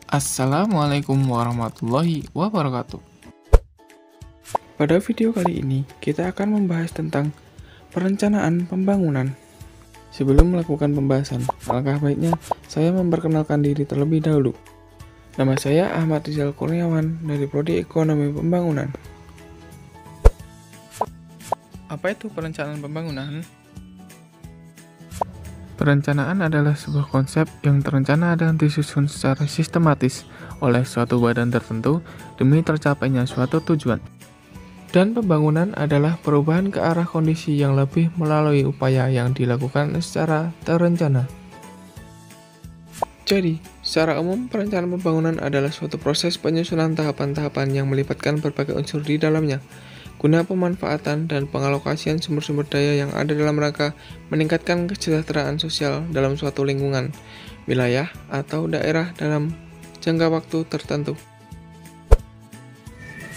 Assalamualaikum warahmatullahi wabarakatuh. Pada video kali ini, kita akan membahas tentang perencanaan pembangunan. Sebelum melakukan pembahasan, alangkah baiknya saya memperkenalkan diri terlebih dahulu. Nama saya Ahmad Rizal Kurniawan dari Prodi Ekonomi Pembangunan. Apa itu perencanaan pembangunan? Perencanaan adalah sebuah konsep yang terencana dan disusun secara sistematis oleh suatu badan tertentu demi tercapainya suatu tujuan. Dan pembangunan adalah perubahan ke arah kondisi yang lebih melalui upaya yang dilakukan secara terencana. Jadi, secara umum perencanaan pembangunan adalah suatu proses penyusunan tahapan-tahapan yang melibatkan berbagai unsur di dalamnya, guna pemanfaatan dan pengalokasian sumber-sumber daya yang ada dalam rangka meningkatkan kesejahteraan sosial dalam suatu lingkungan, wilayah, atau daerah dalam jangka waktu tertentu.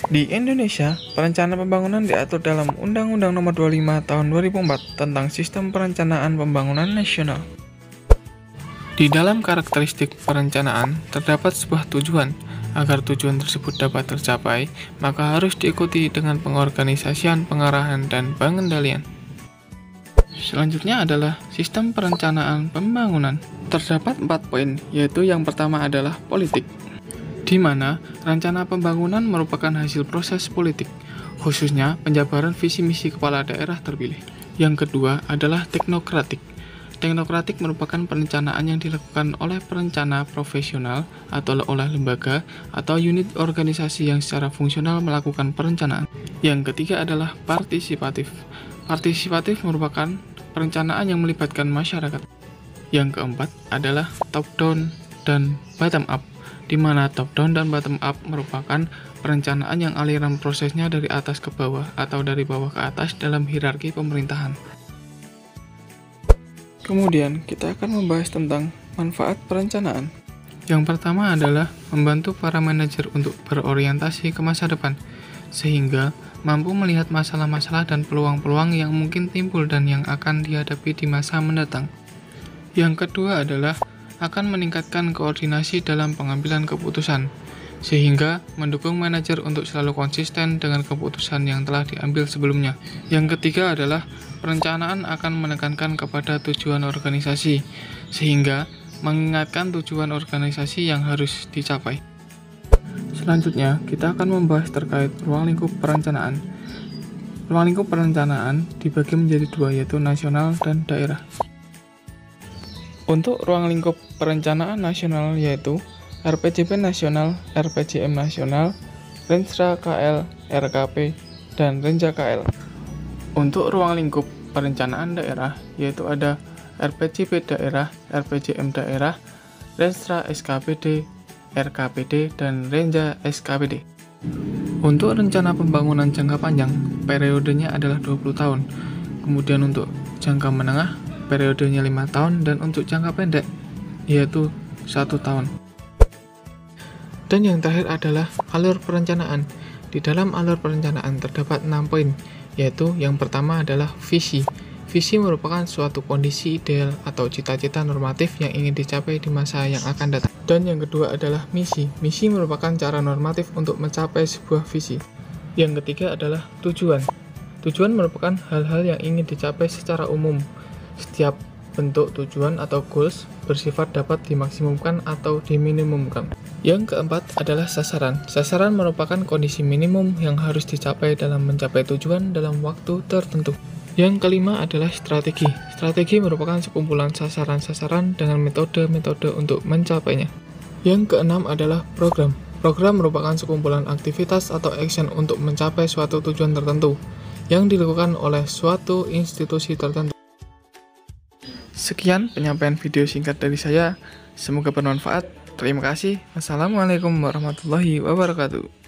Di Indonesia, perencanaan pembangunan diatur dalam Undang-Undang Nomor 25 Tahun 2004 tentang Sistem Perencanaan Pembangunan Nasional. Di dalam karakteristik perencanaan terdapat sebuah tujuan. Agar tujuan tersebut dapat tercapai, maka harus diikuti dengan pengorganisasian, pengarahan, dan pengendalian. Selanjutnya adalah sistem perencanaan pembangunan. Terdapat 4 poin, yaitu yang pertama adalah politik, di mana rencana pembangunan merupakan hasil proses politik, khususnya penjabaran visi misi kepala daerah terpilih. Yang kedua adalah teknokratik. Teknokratik merupakan perencanaan yang dilakukan oleh perencana profesional atau oleh lembaga atau unit organisasi yang secara fungsional melakukan perencanaan. Yang ketiga adalah partisipatif. Partisipatif merupakan perencanaan yang melibatkan masyarakat. Yang keempat adalah top-down dan bottom-up, di mana top-down dan bottom-up merupakan perencanaan yang aliran prosesnya dari atas ke bawah atau dari bawah ke atas dalam hierarki pemerintahan. Kemudian, kita akan membahas tentang manfaat perencanaan. Yang pertama adalah membantu para manajer untuk berorientasi ke masa depan, sehingga mampu melihat masalah-masalah dan peluang-peluang yang mungkin timbul dan yang akan dihadapi di masa mendatang. Yang kedua adalah akan meningkatkan koordinasi dalam pengambilan keputusan, sehingga mendukung manajer untuk selalu konsisten dengan keputusan yang telah diambil sebelumnya. Yang ketiga adalah perencanaan akan menekankan kepada tujuan organisasi, sehingga mengingatkan tujuan organisasi yang harus dicapai. Selanjutnya, kita akan membahas terkait ruang lingkup perencanaan. Ruang lingkup perencanaan dibagi menjadi 2, yaitu nasional dan daerah. Untuk ruang lingkup perencanaan nasional yaitu RPJP Nasional, RPJM Nasional, Renstra KL, RKP, dan Renja KL. Untuk ruang lingkup perencanaan daerah, yaitu ada RPJP Daerah, RPJM Daerah, Renstra SKPD, RKPD, dan Renja SKPD. Untuk rencana pembangunan jangka panjang, periodenya adalah 20 tahun. Kemudian untuk jangka menengah, periodenya 5 tahun, dan untuk jangka pendek, yaitu 1 tahun. Dan yang terakhir adalah alur perencanaan. Di dalam alur perencanaan terdapat 6 poin, yaitu yang pertama adalah visi. Visi merupakan suatu kondisi ideal atau cita-cita normatif yang ingin dicapai di masa yang akan datang. Dan yang kedua adalah misi. Misi merupakan cara normatif untuk mencapai sebuah visi. Yang ketiga adalah tujuan. Tujuan merupakan hal-hal yang ingin dicapai secara umum. Setiap bentuk tujuan atau goals bersifat dapat dimaksimumkan atau diminimumkan. Yang keempat adalah sasaran. Sasaran merupakan kondisi minimum yang harus dicapai dalam mencapai tujuan dalam waktu tertentu. Yang kelima adalah strategi. Strategi merupakan sekumpulan sasaran-sasaran dengan metode-metode untuk mencapainya. Yang keenam adalah program. Program merupakan sekumpulan aktivitas atau action untuk mencapai suatu tujuan tertentu yang dilakukan oleh suatu institusi tertentu. Sekian penyampaian video singkat dari saya. Semoga bermanfaat. Terima kasih. Wassalamualaikum warahmatullahi wabarakatuh.